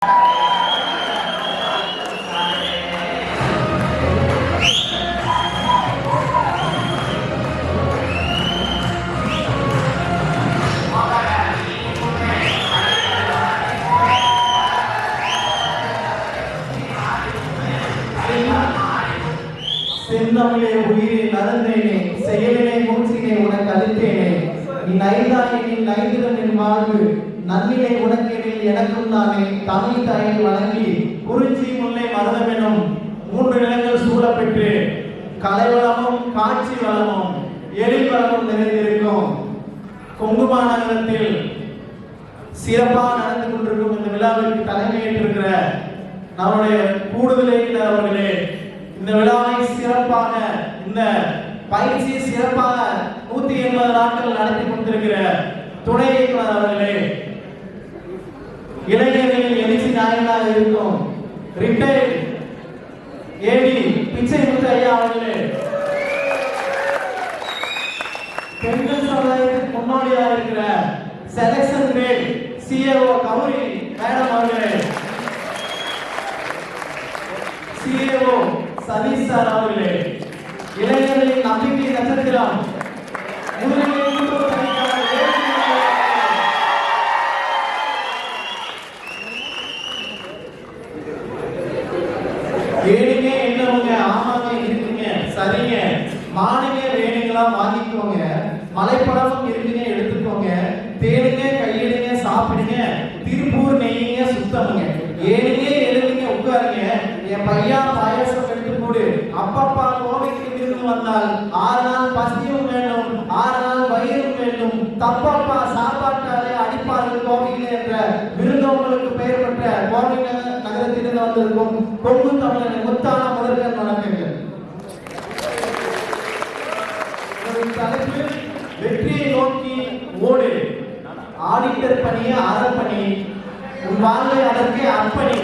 செந்தமிழே உயிரே நலந்தேனே செயலினை மூச்சினை உனக்கு அளித்தேனே நீ நைதாயினின் நைதிரனின் வாழ்வு நன்னிலை உனக்கெனில் எனக்கும் தானே தமிழ் தாயை வழங்கி குறிச்சி முல்லை மருதமெனும் 3 நிலங்கள் சூழப்பெற்று கலைவளமும் காட்சி வளமும் எழில் வளமும் நிறைந்திருக்கும் கொங்கு மாநகரத்தில் சிறப்பாக நடந்து கொண்டிருக்கும் இந்த விழாவிற்கு தலைமையேற்றிருக்கிற நம்முடைய கூடுதல் அவர்களே, இந்த விழாவை சிறப்பாக இந்த பயிற்சி சிறப்பாக 180 நாட்கள் நடத்தி கொடுத்திருக்கிற துணை இயக்குனர் அவர்களே, இளைஞர்களின் எழுச்சி நாயகனாக இருக்கும் ரிட்டையர்ட் ஏடி பிச்சை முத்து ஐயா அவர்களே, பெண்கள் சமுதாயத்திற்கு முன்னோடியாக இருக்கிற selection grade CAO Gowri madam அவர்களே, சிஏஓ சதீஷ் சார் அவர்களே, இளைஞர்களின் நம்பிக்கை நட்சத்திரம் ஏழுங்க என்னவங்க ஆமாங்க இருக்குங்க சரிங்க மானுங்க வேணுங்களா வாங்கிக்கோங்க மலைப்பழமும் இருக்குங்க எடுத்துக்கோங்க தேனுங்க கையிடுங்க சாப்பிடுங்க திருப்பூர் நெய்யுங்க சுத்தமுங்க ஏழுங்க எழுதுங்க உட்காருங்க என் பையா பாயசம் எடுத்து போடு அப்பப்பா கோவைக்கு விருந்து வந்தால் 6 நாள் பசியும் வேண்டும் 6 நாள் வயிறும் வேண்டும் தப்பப்பா சாப்பாட்டாலே அடிப்பார்கள் கோவையில் என்ற விருந்தோங்களுக்கு பெயர் பெற்ற கோவை நகரத்திலிருந்து வந்திருக்கும் கொங்கு தமிழன் முத்தான முதல்வர் வணக்கங்கள். தலைப்பு வெற்றியை நோக்கி ஓடு ஆடிட்டர் பணியை அறப்பணி உன் வாழ்வை அதற்கே அர்ப்பணி.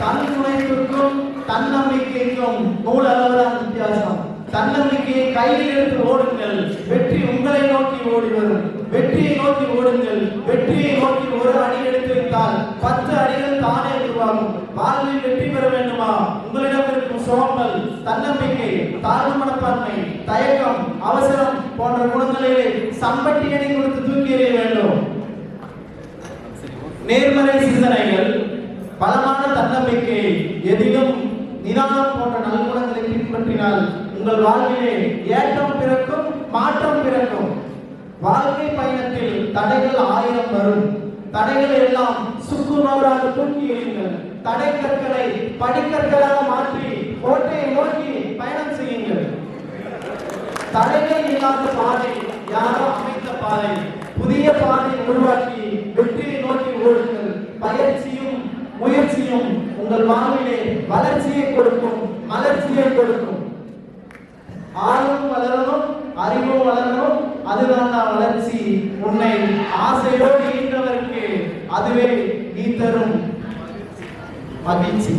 தன் முனைப்புக்கும் தன்னம்பிக்கைக்கும் நூலளவுதான் வித்தியாசம். தன்னம்பிக்கையை கையில் எடுத்து ஓடுங்கள், வெற்றி உங்களை நோக்கி ஓடி வரும். வெற்றியை நோக்கி ஓடுங்கள், வெற்றியை நோக்கி ஒரு அடி எடுத்து வைத்தால் 10 அடிகள் தானே உருவாகும். வாழ்வில் வெற்றி பெற வேண்டுமா? உங்களிடம் இருக்கும் சோம்பல், தன்னம்பிக்கை, தாழ்வு மனப்பான்மை, தயக்கம், அவசரம் போன்ற குணங்களிலே சம்பட்டியனை கொடுத்து தூக்கி எறிய வேண்டும். நேர்மறை சிந்தனைகள், பலமான தன்னம்பிக்கை, எதிலும் நிதானம் போன்ற நல்குணங்களை பின்பற்றினால் உங்கள் வாழ்விலே ஏற்றம் பிறக்கும், மாற்றம் பிறக்கும். வாழ்க்கை பயணத்தில் தடைகள் 1000 வரும். தடைகளை எல்லாம் சுக்குநூறாக தூக்கி எறியுங்கள். தடை கற்களை படிக்கற்களாக மாற்றி கோட்டையை நோக்கி பயணம் செய்யுங்கள். தடைகள் இல்லாத பாதை யாரோ அமைத்த பாதை. புதிய பாதை உருவாக்கி வெற்றியை நோக்கி ஓடுங்கள். பயிற்சியும் முயற்சியும் உங்கள் வாழ்விலே வளர்ச்சியை கொடுக்கும், மலர்ச்சியை கொடுக்கும். ஆர்வம் வளரணும், அறிவும் வளரணும், அதுதான் வளர்ச்சி. உன்னை ஆசையோடு ஈன்றவருக்கு அதுவே நீ தரும் மகிழ்ச்சி.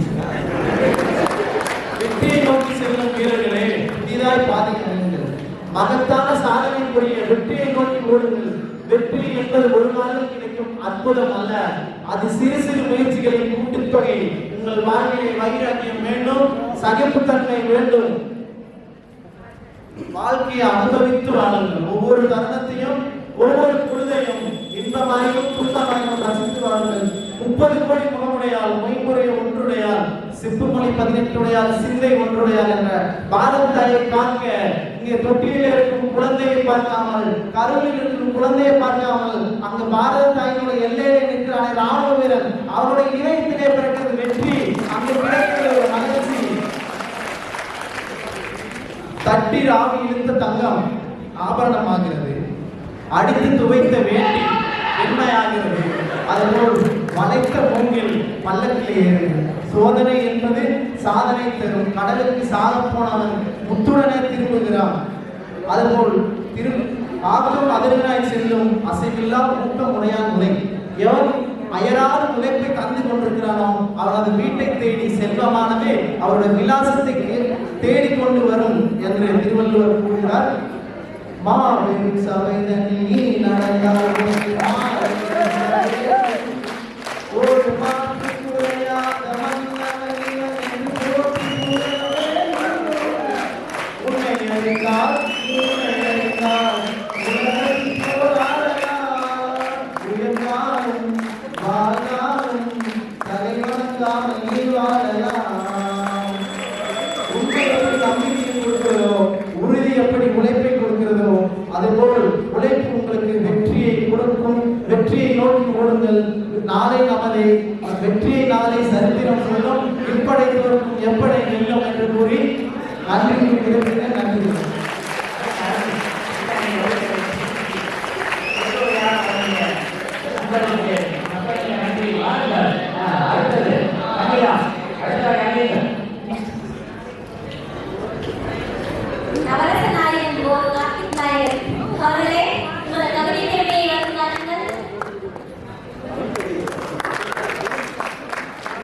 வெற்றியை நோக்கி செல்லும் வீரர்களே, புதிதாய் பாதிக்கிறீர்கள். மகத்தான சாதனை புரிய வெற்றியை நோக்கி ஓடுங்கள். வெற்றி என்பது ஒரு நாளில் கிடைக்கும் அற்புதம் அல்ல, அது சிறு சிறு முயற்சிகளின் கூட்டுத்தொகை. உங்கள் வாழ்விலே வைராக்கியம் வேண்டும், சகிப்புத்தன்மை வேண்டும். வாழ்க்கையை அனுபவித்து வாழுங்கள். ஒவ்வொரு தருணத்தையும் ஒவ்வொரு பொழுதையும் இன்பமாயும் துன்பமாயும் ரசித்து வாழுங்கள். 30 கோடி முகமுடையால் மொய்முறை ஒன்றுடையால் சிப்புமொழி 18 உடையால் சிந்தை ஒன்றுடையால் என்ற பாரத தாயை காக்க இங்கே தொட்டியில் இருக்கும் குழந்தையை பார்க்காமல், கருவில் இருக்கும் குழந்தையை பார்க்காமல், அங்கு பாரத தாயினுடைய எல்லையிலே நிற்கிறானே ராணுவ வீரன், அவருடைய இதயத்திலே பிறக்கிறது வெற்றி, அங்கு கிடைக்கிறது ஒரு மகிழ்ச்சி. தட்டி ராவி இழுத்த தங்கம் ஆபரணமாகிறது, அடித்து துவைத்த வேண்டி வெண்மையாகிறது. அதுபோல் வளைத்த மூங்கில் பல்லக்கில் ஏறுகிறது. சோதனை என்பது சாதனை தரும். கடலுக்கு சாக போனவன் முத்துடனே திரும்புகிறான். அதுபோல் ஆக்கம் அதிர்நாய் செல்லும், அசைவில்லா ஊக்கம் உடையான் உரை. எவன் அயராத உழைப்பை தந்து கொண்டிருக்கிறானோ அவனது வீட்டை தேடி செல்வமானவே அவருடைய விலாசத்தை தேடிக்கொண்டு வரும் என்று திருவள்ளுவர் கூறுகிறார். மாபெரும் சபைதனில் நீ நடந்தால் ஒரு மாற்று குறையாத மன்னவன் இவன் என்று போற்றி உன்னை அறிந்தால் உலகில் போராடலாம் உயர்ந்தாலும் வாழ்ந்தாலும் தலைவணங்காமல் நீ வாழலாம். உண்மையை நம்பிக்கை கொடுக்கிறதோ உறுதி எப்படி உழைப்பை கொடுக்கிறதோ அதுபோல் உழைப்பு உங்களுக்கு வெற்றியை கொடுக்கும். வெற்றியை நோக்கி ஓடுங்கள். நாளை நமதே வெற்றியை நாளை சரித்திரம் சொல்லும். இப்படைத்தோருக்கும் எப்படி வெல்லும் என்று கூறி நன்றி இருக்கிறேன். நன்றி. உங்களுக்கு